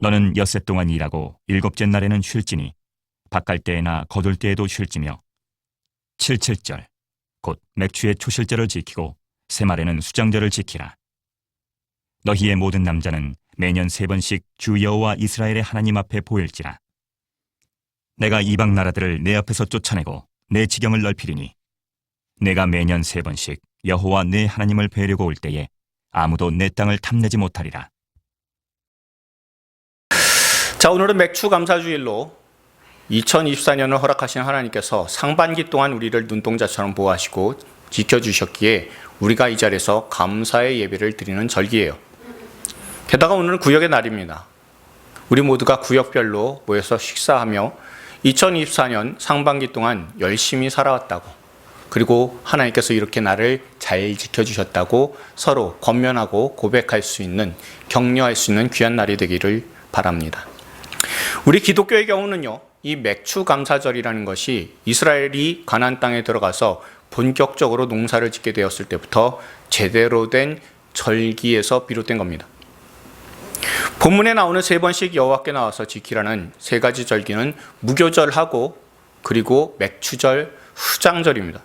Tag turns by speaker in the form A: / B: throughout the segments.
A: 너는 엿새 동안 일하고 일곱째 날에는 쉴지니 밭갈 때에나 거둘 때에도 쉴지며 77절 곧 맥추의 초실절을 지키고 새말에는 수장절을 지키라. 너희의 모든 남자는 매년 3번씩 주 여호와 이스라엘의 하나님 앞에 보일지라. 내가 이방 나라들을 내 앞에서 쫓아내고 내 지경을 넓히리니 내가 매년 3번씩 여호와 내 하나님을 뵈려고 올 때에 아무도 내 땅을 탐내지 못하리라.
B: 자, 오늘은 맥추 감사주일로 2024년을 허락하신 하나님께서 상반기 동안 우리를 눈동자처럼 보호하시고 지켜주셨기에 우리가 이 자리에서 감사의 예배를 드리는 절기예요. 게다가 오늘은 구역의 날입니다. 우리 모두가 구역별로 모여서 식사하며 2024년 상반기 동안 열심히 살아왔다고, 그리고 하나님께서 이렇게 나를 잘 지켜주셨다고 서로 권면하고 고백할 수 있는, 격려할 수 있는 귀한 날이 되기를 바랍니다. 우리 기독교의 경우는요, 이 맥추 감사절이라는 것이 이스라엘이 가나안 땅에 들어가서 본격적으로 농사를 짓게 되었을 때부터 제대로 된 절기에서 비롯된 겁니다. 본문에 나오는 3번씩 여호와께 나와서 지키라는 3가지 절기는 무교절하고 그리고 맥추절, 수장절입니다.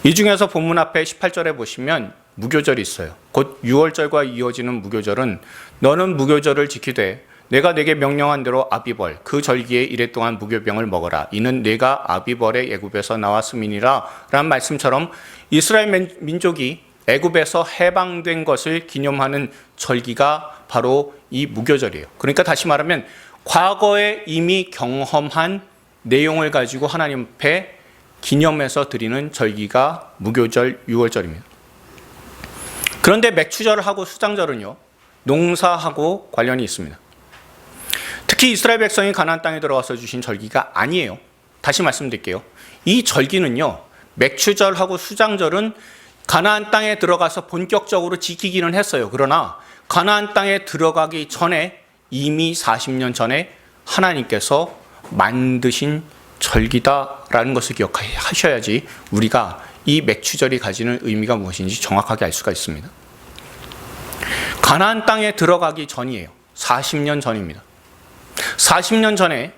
B: 이 중에서 본문 앞에 18절에 보시면 무교절이 있어요. 곧 6월절과 이어지는 무교절은 너는 무교절을 지키되 내가 내게 명령한 대로 아비벌 그 절기에 이래 동안 무교병을 먹어라. 이는 내가 아비벌의 애굽에서 나왔음이니라 라는 말씀처럼 이스라엘 민족이 애굽에서 해방된 것을 기념하는 절기가 바로 이 무교절이에요. 그러니까 다시 말하면 과거에 이미 경험한 내용을 가지고 하나님 앞에 기념해서 드리는 절기가 무교절 6월절입니다. 그런데 맥추절하고 수장절은요, 농사하고 관련이 있습니다. 특히 이스라엘 백성이 가나안 땅에 들어가서 주신 절기가 아니에요. 다시 말씀드릴게요. 이 절기는요, 맥추절하고 수장절은 가나안 땅에 들어가서 본격적으로 지키기는 했어요. 그러나 가나안 땅에 들어가기 전에 이미 40년 전에 하나님께서 만드신 절기다라는 것을 기억하셔야지 우리가 이 맥추절이 가지는 의미가 무엇인지 정확하게 알 수가 있습니다. 가나안 땅에 들어가기 전이에요. 40년 전입니다. 40년 전에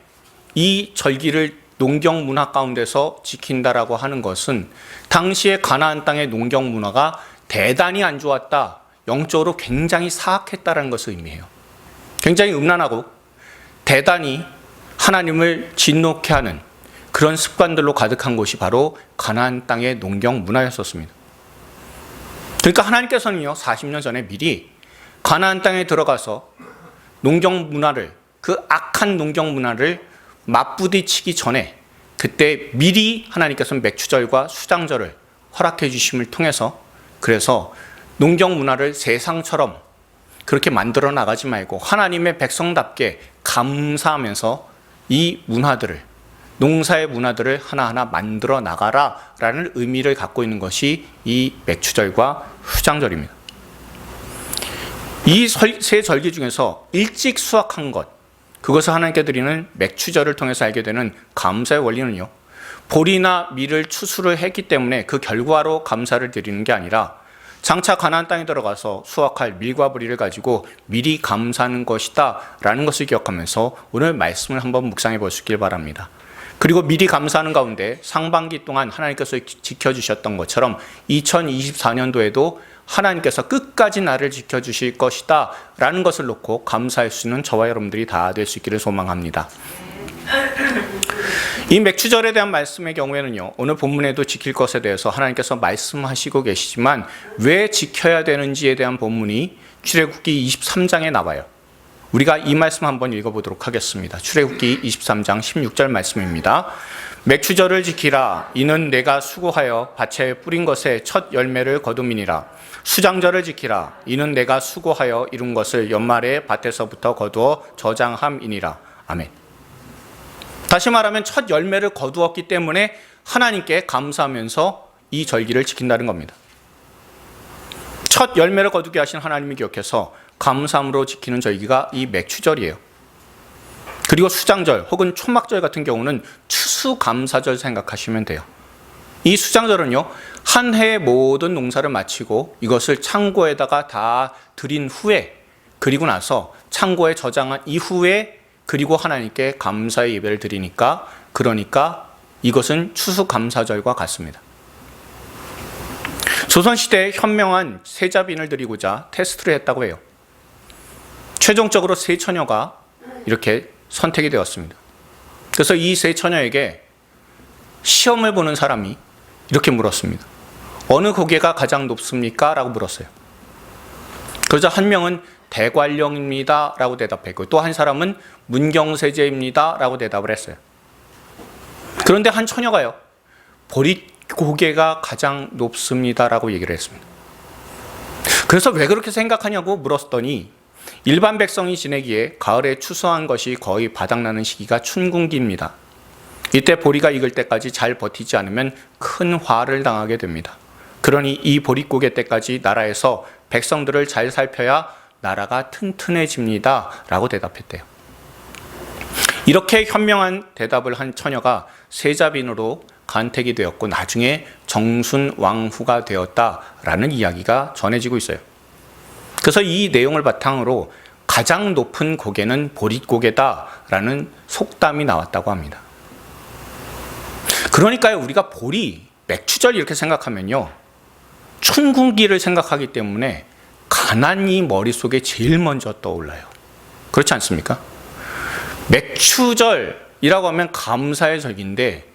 B: 이 절기를 농경 문화 가운데서 지킨다라고 하는 것은 당시에 가나안 땅의 농경 문화가 대단히 안 좋았다, 영적으로 굉장히 사악했다라는 것을 의미해요. 굉장히 음란하고 대단히 하나님을 진노케 하는 그런 습관들로 가득한 곳이 바로 가나안 땅의 농경 문화였었습니다. 그러니까 하나님께서는요, 40년 전에 미리 가나안 땅에 들어가서 농경 문화를, 그 악한 농경 문화를 맞부딪히기 전에 그때 미리 하나님께서는 맥추절과 수장절을 허락해 주심을 통해서, 그래서 농경 문화를 세상처럼 그렇게 만들어 나가지 말고 하나님의 백성답게 감사하면서 이 문화들을, 농사의 문화들을 하나하나 만들어 나가라라는 의미를 갖고 있는 것이 이 맥추절과 수장절입니다. 이 세 절기 중에서 일찍 수확한 것, 그것을 하나님께 드리는 맥추절을 통해서 알게 되는 감사의 원리는요, 보리나 밀을 추수를 했기 때문에 그 결과로 감사를 드리는 게 아니라 장차 가나안 땅에 들어가서 수확할 밀과 보리를 가지고 미리 감사하는 것이다 라는 것을 기억하면서 오늘 말씀을 한번 묵상해 보시길 바랍니다. 그리고 미리 감사하는 가운데 상반기 동안 하나님께서 지켜주셨던 것처럼 2024년도에도 하나님께서 끝까지 나를 지켜주실 것이다 라는 것을 놓고 감사할 수 있는 저와 여러분들이 다 될 수 있기를 소망합니다. 이 맥추절에 대한 말씀의 경우에는요, 오늘 본문에도 지킬 것에 대해서 하나님께서 말씀하시고 계시지만 왜 지켜야 되는지에 대한 본문이 출애굽기 23장에 나와요. 우리가 이 말씀 한번 읽어보도록 하겠습니다. 출애굽기 23장 16절 말씀입니다. 맥추절을 지키라. 이는 내가 수고하여 밭에 뿌린 것의 첫 열매를 거둠이니라. 수장절을 지키라. 이는 내가 수고하여 이룬 것을 연말에 밭에서부터 거두어 저장함이니라. 아멘. 다시 말하면 첫 열매를 거두었기 때문에 하나님께 감사하면서 이 절기를 지킨다는 겁니다. 첫 열매를 거두게 하신 하나님을 기억해서 감사함으로 지키는 절기가 이 맥추절이에요. 그리고 수장절 혹은 초막절 같은 경우는 추수감사절 생각하시면 돼요. 이 수장절은요, 한 해의 모든 농사를 마치고 이것을 창고에다가 다 들인 후에, 그리고 나서 창고에 저장한 이후에 그리고 하나님께 감사의 예배를 드리니까 그러니까 이것은 추수감사절과 같습니다. 조선시대에 현명한 세자빈을 드리고자 테스트를 했다고 해요. 최종적으로 세 처녀가 이렇게 선택이 되었습니다. 그래서 이 세 처녀에게 시험을 보는 사람이 이렇게 물었습니다. 어느 고개가 가장 높습니까? 라고 물었어요. 그러자 한 명은 대관령입니다 라고 대답했고 또 한 사람은 문경세제입니다 라고 대답을 했어요. 그런데 한 처녀가요, 보릿고개가 가장 높습니다 라고 얘기를 했습니다. 그래서 왜 그렇게 생각하냐고 물었더니 일반 백성이 지내기에 가을에 추수한 것이 거의 바닥나는 시기가 춘궁기입니다. 이때 보리가 익을 때까지 잘 버티지 않으면 큰 화를 당하게 됩니다. 그러니 이 보릿고개 때까지 나라에서 백성들을 잘 살펴야 나라가 튼튼해집니다 라고 대답했대요. 이렇게 현명한 대답을 한 처녀가 세자빈으로 간택이 되었고 나중에 정순왕후가 되었다라는 이야기가 전해지고 있어요. 그래서 이 내용을 바탕으로 가장 높은 고개는 보릿고개다라는 속담이 나왔다고 합니다. 그러니까요, 우리가 보리, 맥추절 이렇게 생각하면요, 춘궁기를 생각하기 때문에 가난이 머릿속에 제일 먼저 떠올라요. 그렇지 않습니까? 맥추절이라고 하면 감사의 절기인데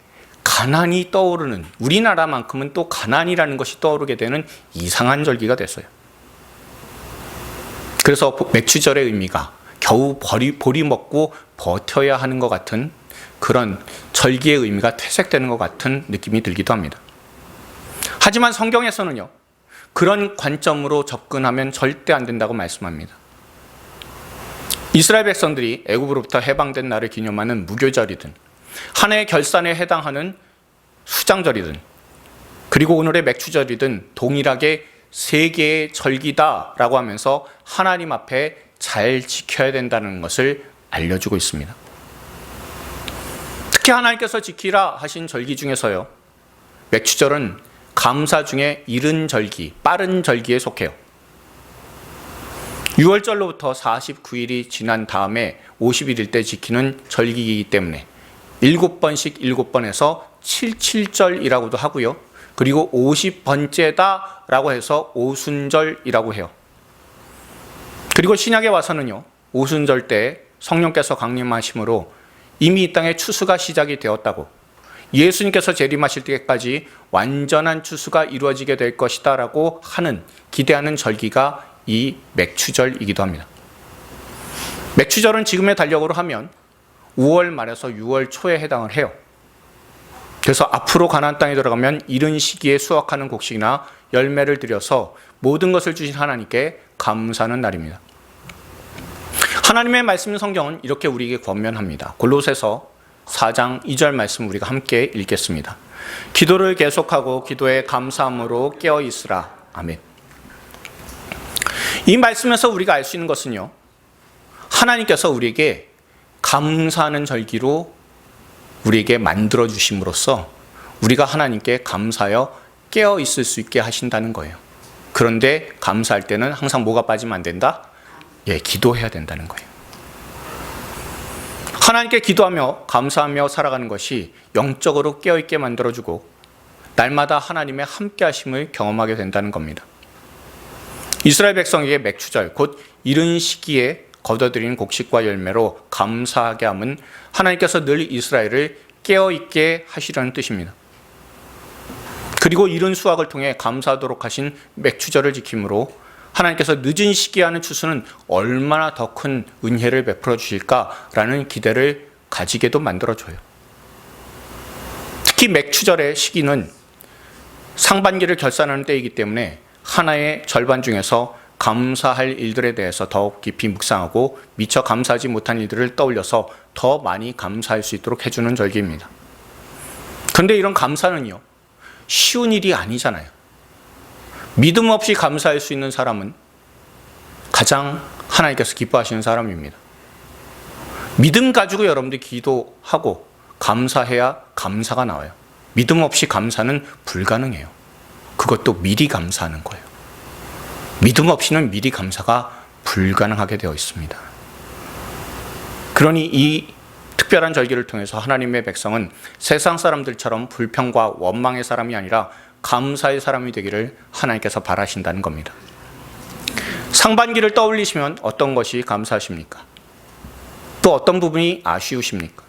B: 가난이 떠오르는, 우리나라만큼은 또 가난이라는 것이 떠오르게 되는 이상한 절기가 됐어요. 그래서 맥추절의 의미가 겨우 보리 먹고 버텨야 하는 것 같은 그런 절기의 의미가 퇴색되는 것 같은 느낌이 들기도 합니다. 하지만 성경에서는요, 그런 관점으로 접근하면 절대 안 된다고 말씀합니다. 이스라엘 백성들이 애굽으로부터 해방된 날을 기념하는 무교절이든 한 해의 결산에 해당하는 수장절이든 그리고 오늘의 맥추절이든 동일하게 세 개의 절기다라고 하면서 하나님 앞에 잘 지켜야 된다는 것을 알려주고 있습니다. 특히 하나님께서 지키라 하신 절기 중에서요, 맥추절은 감사 중에 이른 절기, 빠른 절기에 속해요. 6월절로부터 49일이 지난 다음에 50일일 때 지키는 절기이기 때문에 7번씩 7번에서 77절이라고도 하고요. 그리고 50번째다라고 해서 오순절이라고 해요. 그리고 신약에 와서는요, 오순절 때 성령께서 강림하심으로 이미 이 땅에 추수가 시작이 되었다고, 예수님께서 재림하실 때까지 완전한 추수가 이루어지게 될 것이다 라고 하는, 기대하는 절기가 이 맥추절이기도 합니다. 맥추절은 지금의 달력으로 하면 5월 말에서 6월 초에 해당을 해요. 그래서 앞으로 가나안 땅에 들어가면 이른 시기에 수확하는 곡식이나 열매를 들여서 모든 것을 주신 하나님께 감사하는 날입니다. 하나님의 말씀 성경은 이렇게 우리에게 권면합니다. 골로새서 4장 2절 말씀 우리가 함께 읽겠습니다. 기도를 계속하고 기도에 감사함으로 깨어 있으라. 아멘. 이 말씀에서 우리가 알 수 있는 것은요, 하나님께서 우리에게 감사하는 절기로 우리에게 만들어 주심으로써 우리가 하나님께 감사하여 깨어 있을 수 있게 하신다는 거예요. 그런데 감사할 때는 항상 뭐가 빠지면 안 된다? 기도해야 된다는 거예요. 하나님께 기도하며 감사하며 살아가는 것이 영적으로 깨어있게 만들어주고 날마다 하나님의 함께 하심을 경험하게 된다는 겁니다. 이스라엘 백성에게 맥추절, 곧 이른 시기에 거둬들이는 곡식과 열매로 감사하게 함은 하나님께서 늘 이스라엘을 깨어있게 하시려는 뜻입니다. 그리고 이른 수확을 통해 감사하도록 하신 맥추절을 지킴으로 하나님께서 늦은 시기에 하는 추수는 얼마나 더 큰 은혜를 베풀어 주실까라는 기대를 가지게도 만들어줘요. 특히 맥추절의 시기는 상반기를 결산하는 때이기 때문에 하나의 절반 중에서 감사할 일들에 대해서 더욱 깊이 묵상하고 미처 감사하지 못한 일들을 떠올려서 더 많이 감사할 수 있도록 해주는 절기입니다. 그런데 이런 감사는요, 쉬운 일이 아니잖아요. 믿음 없이 감사할 수 있는 사람은 가장 하나님께서 기뻐하시는 사람입니다. 믿음 가지고 여러분들이 기도하고 감사해야 감사가 나와요. 믿음 없이 감사는 불가능해요. 그것도 미리 감사하는 거예요. 믿음 없이는 미리 감사가 불가능하게 되어 있습니다. 그러니 이 특별한 절기를 통해서 하나님의 백성은 세상 사람들처럼 불평과 원망의 사람이 아니라 감사의 사람이 되기를 하나님께서 바라신다는 겁니다. 상반기를 떠올리시면 어떤 것이 감사하십니까? 또 어떤 부분이 아쉬우십니까?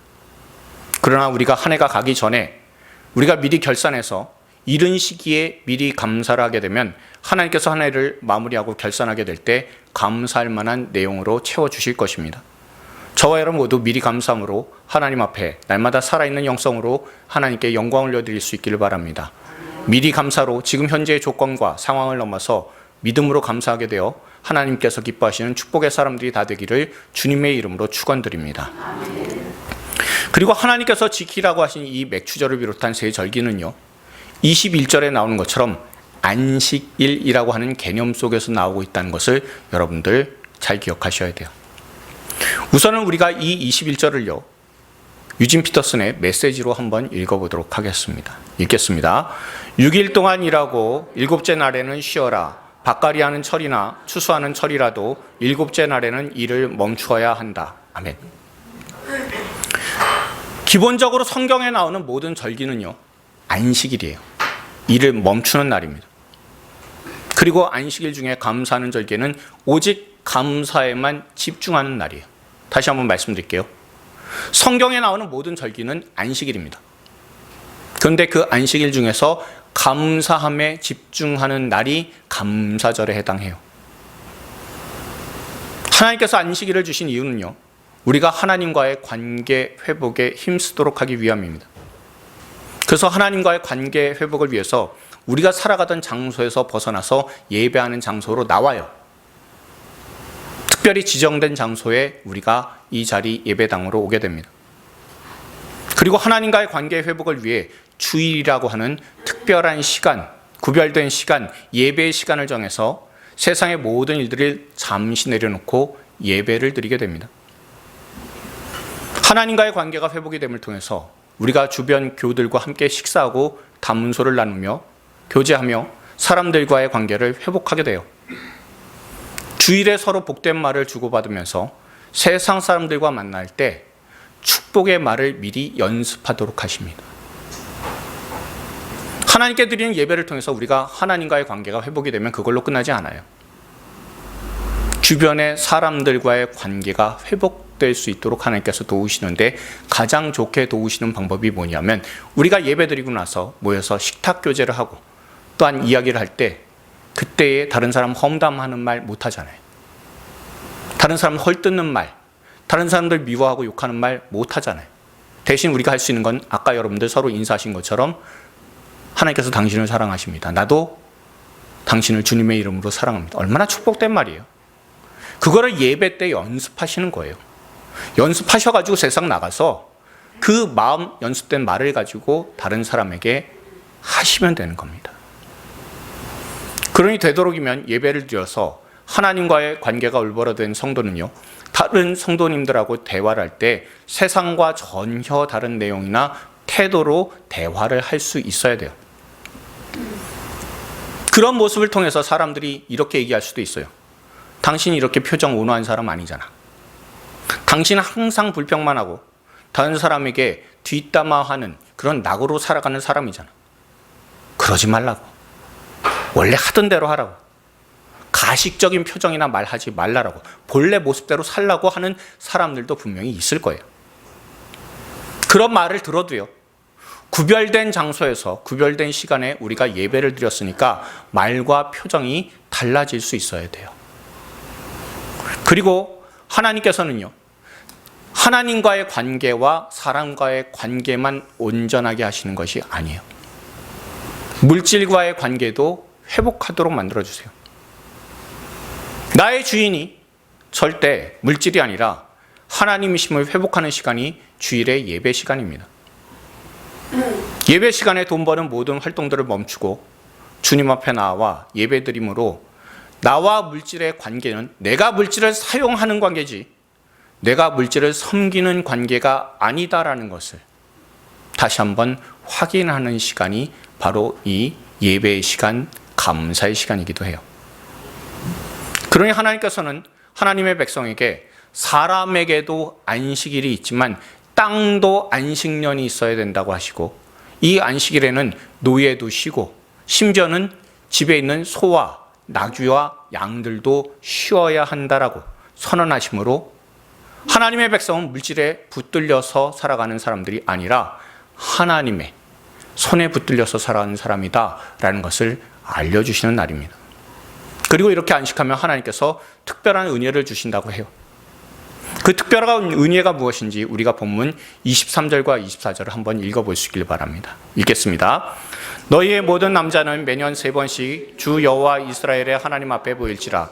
B: 그러나 우리가 한 해가 가기 전에 우리가 미리 결산해서 이른 시기에 미리 감사를 하게 되면 하나님께서 한 해를 마무리하고 결산하게 될 때 감사할 만한 내용으로 채워주실 것입니다. 저와 여러분 모두 미리 감사함으로 하나님 앞에 날마다 살아있는 영성으로 하나님께 영광을 올려드릴 수 있기를 바랍니다. 미리 감사로 지금 현재의 조건과 상황을 넘어서 믿음으로 감사하게 되어 하나님께서 기뻐하시는 축복의 사람들이 다 되기를 주님의 이름으로 축원드립니다. 그리고 하나님께서 지키라고 하신 이 맥추절을 비롯한 세 절기는요, 21절에 나오는 것처럼 안식일이라고 하는 개념 속에서 나오고 있다는 것을 여러분들 잘 기억하셔야 돼요. 우선은 우리가 이 21절을요, 유진 피터슨의 메시지로 한번 읽어보도록 하겠습니다. 읽겠습니다. 6일 동안 일하고 일곱째 날에는 쉬어라. 밭갈이 하는 철이나 추수하는 철이라도 일곱째 날에는 일을 멈추어야 한다. 아멘. 기본적으로 성경에 나오는 모든 절기는요, 안식일이에요. 일을 멈추는 날입니다. 그리고 안식일 중에 감사하는 절기는 오직 감사에만 집중하는 날이에요. 다시 한번 말씀드릴게요. 성경에 나오는 모든 절기는 안식일입니다. 그런데 그 안식일 중에서 감사함에 집중하는 날이 감사절에 해당해요. 하나님께서 안식일을 주신 이유는요, 우리가 하나님과의 관계 회복에 힘쓰도록 하기 위함입니다. 그래서 하나님과의 관계 회복을 위해서 우리가 살아가던 장소에서 벗어나서 예배하는 장소로 나와요. 특별히 지정된 장소에 우리가 이 자리 예배당으로 오게 됩니다. 그리고 하나님과의 관계 회복을 위해 주일이라고 하는 특별한 시간, 구별된 시간, 예배의 시간을 정해서 세상의 모든 일들을 잠시 내려놓고 예배를 드리게 됩니다. 하나님과의 관계가 회복이 됨을 통해서 우리가 주변 교우들과 함께 식사하고 담소를 나누며 교제하며 사람들과의 관계를 회복하게 돼요. 주일에 서로 복된 말을 주고받으면서 세상 사람들과 만날 때 축복의 말을 미리 연습하도록 하십니다. 하나님께 드리는 예배를 통해서 우리가 하나님과의 관계가 회복이 되면 그걸로 끝나지 않아요. 주변의 사람들과의 관계가 회복될 수 있도록 하나님께서 도우시는데 가장 좋게 도우시는 방법이 뭐냐면 우리가 예배드리고 나서 모여서 식탁 교제를 하고 또한 이야기를 할 때 그때에 다른 사람 험담하는 말 못하잖아요. 다른 사람 헐뜯는 말, 다른 사람들 미워하고 욕하는 말 못하잖아요. 대신 우리가 할 수 있는 건 아까 여러분들 서로 인사하신 것처럼 하나님께서 당신을 사랑하십니다. 나도 당신을 주님의 이름으로 사랑합니다. 얼마나 축복된 말이에요. 그거를 예배 때 연습하시는 거예요. 연습하셔가지고 세상 나가서 그 마음 연습된 말을 가지고 다른 사람에게 하시면 되는 겁니다. 그러니 되도록이면 예배를 드려서 하나님과의 관계가 올바로된 성도는요, 다른 성도님들하고 대화를 할 때 세상과 전혀 다른 내용이나 태도로 대화를 할 수 있어야 돼요. 그런 모습을 통해서 사람들이 이렇게 얘기할 수도 있어요. 당신이 이렇게 표정 온화한 사람 아니잖아. 당신은 항상 불평만 하고 다른 사람에게 뒷담화하는 그런 낙으로 살아가는 사람이잖아. 그러지 말라고. 원래 하던 대로 하라고. 가식적인 표정이나 말하지 말라라고. 본래 모습대로 살라고 하는 사람들도 분명히 있을 거예요. 그런 말을 들어도요, 구별된 장소에서 구별된 시간에 우리가 예배를 드렸으니까 말과 표정이 달라질 수 있어야 돼요. 그리고 하나님께서는요, 하나님과의 관계와 사람과의 관계만 온전하게 하시는 것이 아니에요. 물질과의 관계도 회복하도록 만들어주세요. 나의 주인이 절대 물질이 아니라 하나님이심을 회복하는 시간이 주일의 예배 시간입니다. 예배 시간에 돈 버는 모든 활동들을 멈추고 주님 앞에 나와 예배드림으로 나와 물질의 관계는 내가 물질을 사용하는 관계지 내가 물질을 섬기는 관계가 아니다라는 것을 다시 한번 확인하는 시간이 바로 이 예배의 시간, 감사의 시간이기도 해요. 그러니 하나님께서는 하나님의 백성에게 사람에게도 안식일이 있지만 땅도 안식년이 있어야 된다고 하시고, 이 안식일에는 노예도 쉬고 심지어는 집에 있는 소와 나귀와 양들도 쉬어야 한다라고 선언하심으로 하나님의 백성은 물질에 붙들려서 살아가는 사람들이 아니라 하나님의 손에 붙들려서 살아가는 사람이다라는 것을 알려주시는 날입니다. 그리고 이렇게 안식하면 하나님께서 특별한 은혜를 주신다고 해요. 그 특별한 은혜가 무엇인지 우리가 본문 23절과 24절을 한번 읽어보시길 바랍니다. 읽겠습니다. 너희의 모든 남자는 매년 3번씩 주 여호와 이스라엘의 하나님 앞에 보일지라.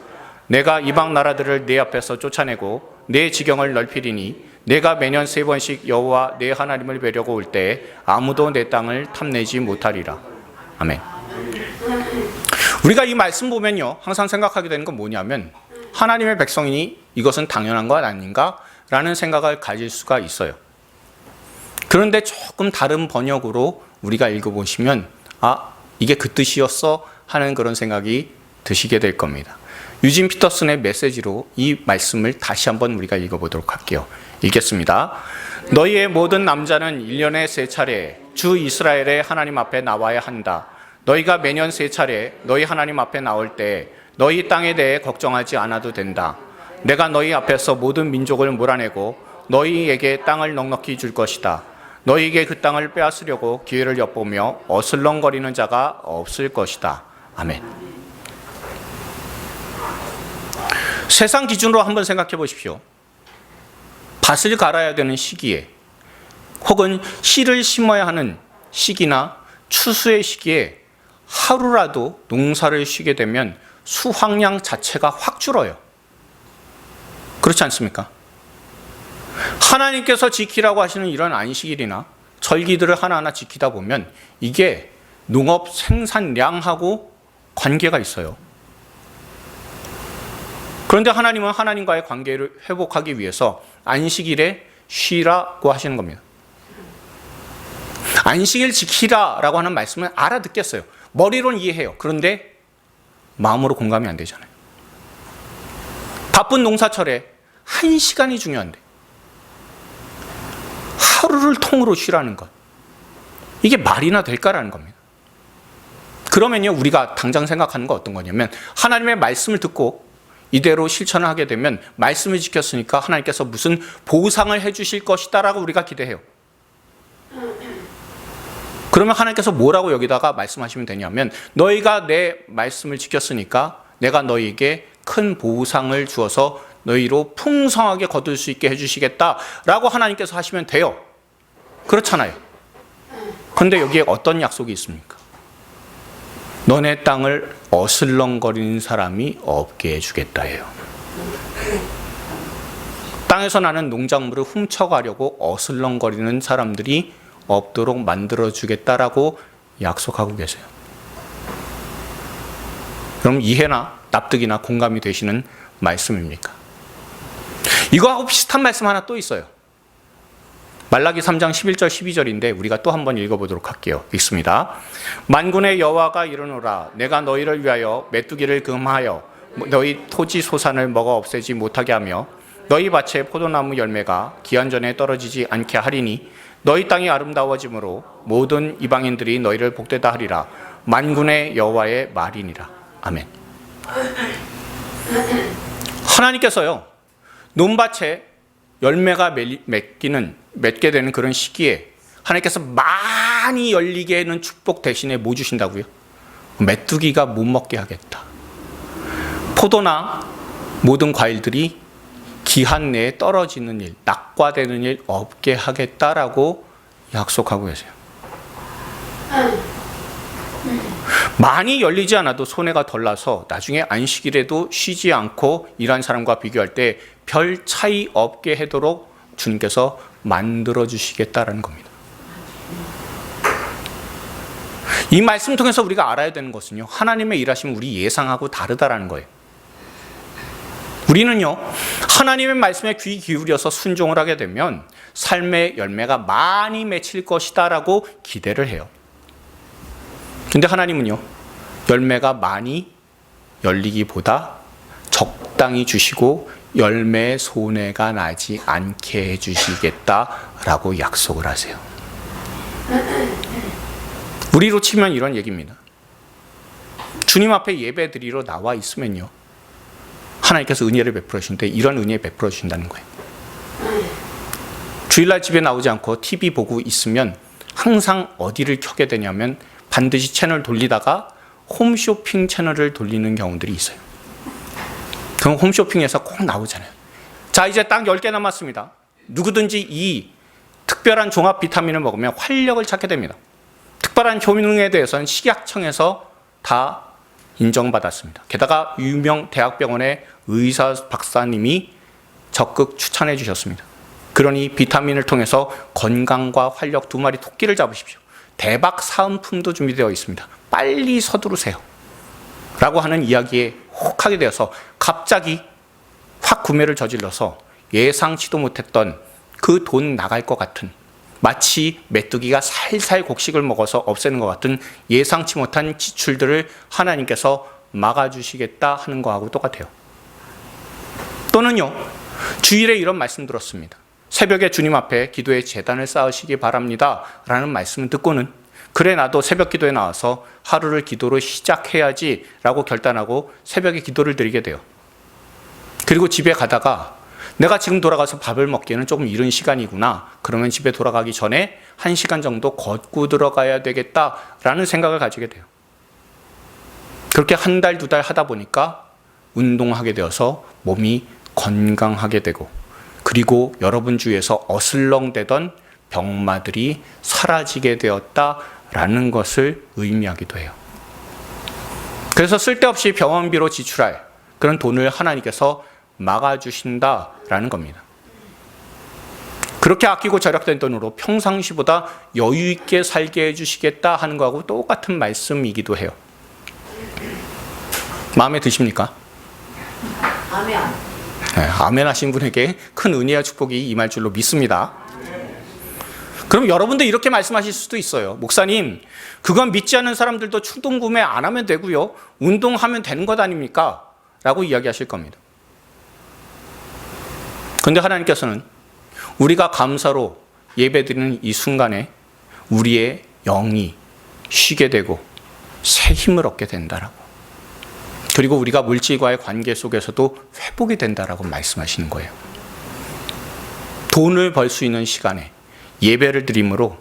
B: 내가 이방 나라들을 내 앞에서 쫓아내고 내 지경을 넓히리니 내가 매년 3번씩 여호와 내 하나님을 뵈려고 올 때 아무도 내 땅을 탐내지 못하리라. 아멘. 우리가 이 말씀 보면요, 항상 생각하게 되는 건 뭐냐면 하나님의 백성이니 이것은 당연한 것 아닌가? 라는 생각을 가질 수가 있어요. 그런데 조금 다른 번역으로 우리가 읽어보시면 이게 그 뜻이었어? 하는 그런 생각이 드시게 될 겁니다. 유진 피터슨의 메시지로 이 말씀을 다시 한번 우리가 읽어보도록 할게요. 읽겠습니다. 너희의 모든 남자는 1년에 3차례 주 이스라엘의 하나님 앞에 나와야 한다. 너희가 매년 3차례 너희 하나님 앞에 나올 때 너희 땅에 대해 걱정하지 않아도 된다. 내가 너희 앞에서 모든 민족을 몰아내고 너희에게 땅을 넉넉히 줄 것이다. 너희에게 그 땅을 빼앗으려고 기회를 엿보며 어슬렁거리는 자가 없을 것이다. 아멘. 세상 기준으로 한번 생각해 보십시오. 밭을 갈아야 되는 시기에 혹은 씨를 심어야 하는 시기나 추수의 시기에 하루라도 농사를 쉬게 되면 수확량 자체가 확 줄어요. 그렇지 않습니까? 하나님께서 지키라고 하시는 이런 안식일이나 절기들을 하나하나 지키다 보면 이게 농업 생산량하고 관계가 있어요. 그런데 하나님은 하나님과의 관계를 회복하기 위해서 안식일에 쉬라고 하시는 겁니다. 안식일 지키라라고 하는 말씀은 알아듣겠어요. 머리로는 이해해요. 그런데 마음으로 공감이 안 되잖아요. 바쁜 농사철에 1시간이 중요한데 하루를 통으로 쉬라는 것, 이게 말이나 될까라는 겁니다. 그러면요, 우리가 당장 생각하는 건 어떤 거냐면 하나님의 말씀을 듣고 이대로 실천을 하게 되면 말씀을 지켰으니까 하나님께서 무슨 보상을 해주실 것이다 라고 우리가 기대해요. 그러면 하나님께서 뭐라고 여기다가 말씀하시면 되냐면 너희가 내 말씀을 지켰으니까 내가 너희에게 큰 보상을 주어서 너희로 풍성하게 거둘 수 있게 해주시겠다라고 하나님께서 하시면 돼요. 그렇잖아요. 그런데 여기에 어떤 약속이 있습니까? 너네 땅을 어슬렁거리는 사람이 없게 해주겠다예요. 땅에서 나는 농작물을 훔쳐가려고 어슬렁거리는 사람들이 없도록 만들어주겠다라고 약속하고 계세요. 그럼 이해나 납득이나 공감이 되시는 말씀입니까? 이거하고 비슷한 말씀 하나 또 있어요. 말라기 3장 11절 12절인데 우리가 또 한번 읽어보도록 할게요. 읽습니다. 만군의 여호와가 이르노라. 내가 너희를 위하여 메뚜기를 금하여 너희 토지 소산을 먹어 없애지 못하게 하며 너희 밭에 포도나무 열매가 기한 전에 떨어지지 않게 하리니 너희 땅이 아름다워짐으로 모든 이방인들이 너희를 복되다 하리라. 만군의 여호와의 말이니라. 아멘. 하나님께서요, 논밭에 열매가 맺게 되는 그런 시기에 하나님께서 많이 열리게 하는 축복 대신에 뭐 주신다고요? 메뚜기가 못 먹게 하겠다. 포도나 모든 과일들이 기한 내에 떨어지는 일, 낙과되는 일 없게 하겠다라고 약속하고 계세요. 많이 열리지 않아도 손해가 덜 나서 나중에 안식일에도 쉬지 않고 일한 사람과 비교할 때 별 차이 없게 하도록 주님께서 만들어 주시겠다라는 겁니다. 이 말씀 통해서 우리가 알아야 되는 것은요, 하나님의 일하심은 우리 예상하고 다르다라는 거예요. 우리는요, 하나님의 말씀에 귀 기울여서 순종을 하게 되면 삶의 열매가 많이 맺힐 것이다라고 기대를 해요. 근데 하나님은요, 열매가 많이 열리기보다 적게 마땅히 주시고 열매의 손해가 나지 않게 해주시겠다라고 약속을 하세요. 우리로 치면 이런 얘기입니다. 주님 앞에 예배 드리러 나와 있으면요, 하나님께서 은혜를 베풀어 주시는데 이런 은혜 베풀어 주신다는 거예요. 주일날 집에 나오지 않고 TV 보고 있으면 항상 어디를 켜게 되냐면 반드시 채널 돌리다가 홈쇼핑 채널을 돌리는 경우들이 있어요. 그럼 홈쇼핑에서 꼭 나오잖아요. 자, 이제 딱 10개 남았습니다. 누구든지 이 특별한 종합 비타민을 먹으면 활력을 찾게 됩니다. 특별한 효능에 대해서는 식약청에서 다 인정받았습니다. 게다가 유명 대학병원의 의사 박사님이 적극 추천해 주셨습니다. 그러니 비타민을 통해서 건강과 활력 두 마리 토끼를 잡으십시오. 대박 사은품도 준비되어 있습니다. 빨리 서두르세요. 라고 하는 이야기에 혹하게 되어서 갑자기 확 구매를 저질러서 예상치도 못했던 그 돈 나갈 것 같은, 마치 메뚜기가 살살 곡식을 먹어서 없애는 것 같은 예상치 못한 지출들을 하나님께서 막아주시겠다 하는 거하고 똑같아요. 또는요, 주일에 이런 말씀 들었습니다. 새벽에 주님 앞에 기도의 제단을 쌓으시기 바랍니다 라는 말씀을 듣고는 그래, 나도 새벽 기도에 나와서 하루를 기도로 시작해야지 라고 결단하고 새벽에 기도를 드리게 돼요. 그리고 집에 가다가 내가 지금 돌아가서 밥을 먹기에는 조금 이른 시간이구나, 그러면 집에 돌아가기 전에 1시간 정도 걷고 들어가야 되겠다라는 생각을 가지게 돼요. 그렇게 한 달, 두 달 하다 보니까 운동하게 되어서 몸이 건강하게 되고, 그리고 여러분 주위에서 어슬렁대던 병마들이 사라지게 되었다라는 것을 의미하기도 해요. 그래서 쓸데없이 병원비로 지출할 그런 돈을 하나님께서 막아주신다라는 겁니다. 그렇게 아끼고 절약된 돈으로 평상시보다 여유 있게 살게 해주시겠다 하는 거하고 똑같은 말씀이기도 해요. 마음에 드십니까?
C: 아멘.
B: 네, 아멘 하신 분에게 큰 은혜와 축복이 임할 줄로 믿습니다. 그럼 여러분들 이렇게 말씀하실 수도 있어요. 목사님, 그건 믿지 않는 사람들도 충동 구매 안 하면 되고요, 운동하면 되는 것 아닙니까? 라고 이야기하실 겁니다. 그런데 하나님께서는 우리가 감사로 예배드리는 이 순간에 우리의 영이 쉬게 되고 새 힘을 얻게 된다라고, 그리고 우리가 물질과의 관계 속에서도 회복이 된다라고 말씀하시는 거예요. 돈을 벌 수 있는 시간에 예배를 드림으로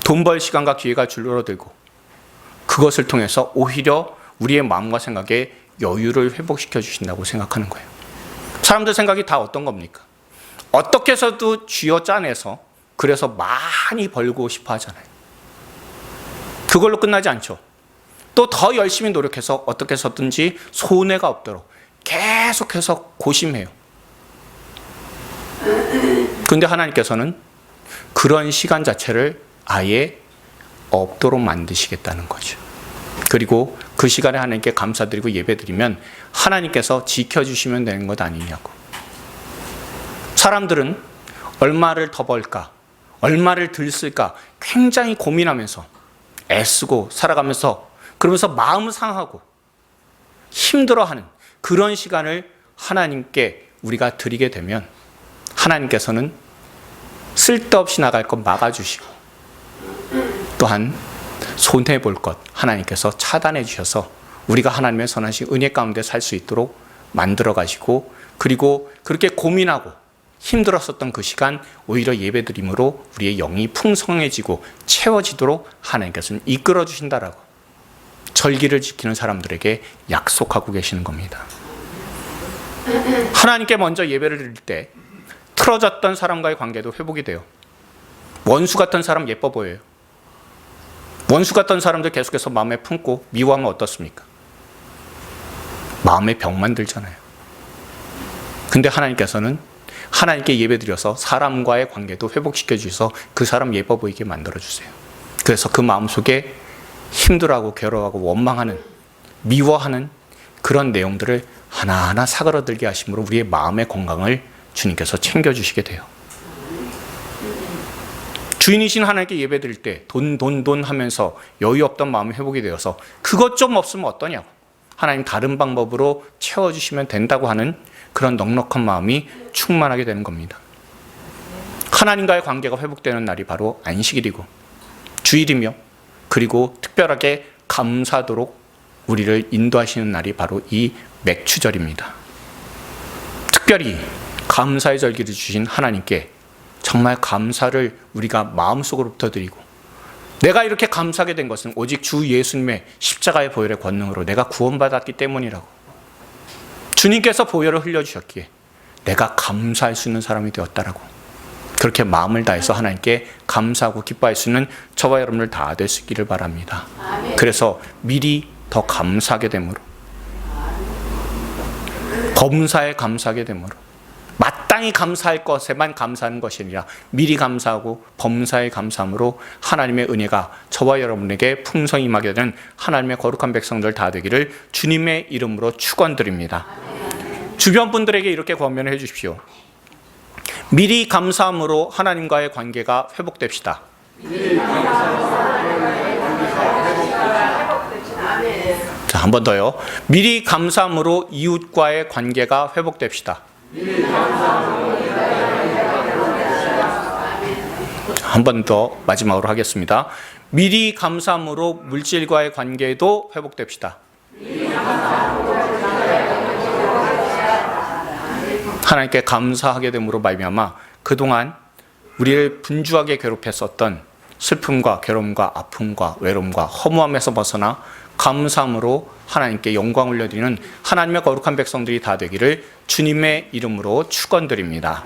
B: 돈 벌 시간과 기회가 줄어들고, 그것을 통해서 오히려 우리의 마음과 생각에 여유를 회복시켜 주신다고 생각하는 거예요. 사람들 생각이 다 어떤 겁니까? 어떻게 해서도 쥐어 짜내서 그래서 많이 벌고 싶어 하잖아요. 그걸로 끝나지 않죠. 또 더 열심히 노력해서 어떻게 해서든지 손해가 없도록 계속해서 고심해요. 그런데 하나님께서는 그런 시간 자체를 아예 없도록 만드시겠다는 거죠. 그리고 그 시간에 하나님께 감사드리고 예배드리면 하나님께서 지켜주시면 되는 것 아니냐고. 사람들은 얼마를 더 벌까, 얼마를 덜 쓸까 굉장히 고민하면서 애쓰고 살아가면서, 그러면서 마음 상하고 힘들어하는 그런 시간을 하나님께 우리가 드리게 되면 하나님께서는 쓸데없이 나갈 것 막아주시고, 또한 손해볼 것 하나님께서 차단해 주셔서 우리가 하나님의 선하신 은혜 가운데 살 수 있도록 만들어 가시고, 그리고 그렇게 고민하고 힘들었었던 그 시간 오히려 예배드림으로 우리의 영이 풍성해지고 채워지도록 하나님께서는 이끌어 주신다라고 절기를 지키는 사람들에게 약속하고 계시는 겁니다. 하나님께 먼저 예배를 드릴 때 틀어졌던 사람과의 관계도 회복이 돼요. 원수 같은 사람 예뻐 보여요. 원수 같던 사람들 계속해서 마음에 품고 미워하면 어떻습니까? 마음에 병만 들잖아요. 근데 하나님께서는 하나님께 예배드려서 사람과의 관계도 회복시켜 주셔서 그 사람 예뻐 보이게 만들어 주세요. 그래서 그 마음속에 힘들어하고 괴로워하고 원망하는, 미워하는 그런 내용들을 하나하나 사그러들게 하심으로 우리의 마음의 건강을 주님께서 챙겨주시게 돼요. 주인이신 하나님께 예배드릴 때 돈 하면서 여유 없던 마음이 회복이 되어서 그것 좀 없으면 어떠냐고, 하나님 다른 방법으로 채워주시면 된다고 하는 그런 넉넉한 마음이 충만하게 되는 겁니다. 하나님과의 관계가 회복되는 날이 바로 안식일이고 주일이며, 그리고 특별하게 감사하도록 우리를 인도하시는 날이 바로 이 맥추절입니다. 특별히 감사의 절기를 주신 하나님께 정말 감사를 우리가 마음속으로부터 드리고, 내가 이렇게 감사하게 된 것은 오직 주 예수님의 십자가의 보혈의 권능으로 내가 구원받았기 때문이라고, 주님께서 보혈을 흘려주셨기에 내가 감사할 수 있는 사람이 되었다라고, 그렇게 마음을 다해서 하나님께 감사하고 기뻐할 수 있는 저와 여러분들 다 될 수 있기를 바랍니다. 그래서 미리 더 감사하게 되므로, 범사에 감사하게 되므로, 마땅히 감사할 것에만 감사하는 것이 아니라 미리 감사하고 범사에 감사함으로 하나님의 은혜가 저와 여러분에게 풍성히 임하게 되는 하나님의 거룩한 백성들 다 되기를 주님의 이름으로 축원드립니다. 주변 분들에게 이렇게 권면을 해주십시오. 미리 감사함으로 하나님과의 관계가 회복됩시다. 자, 한 번 더요. 미리 감사함으로 이웃과의 관계가 회복됩시다. 한 번 더 마지막으로 하겠습니다. 미리 감사함으로 물질과의 관계도 회복됩시다. 하나님께 감사하게 됨으로 말미암아 그동안 우리를 분주하게 괴롭혔었던 슬픔과 괴로움과 아픔과 외로움과 허무함에서 벗어나 감사함으로 하나님께 영광을 올려드리는 하나님의 거룩한 백성들이 다 되기를 주님의 이름으로 축원드립니다.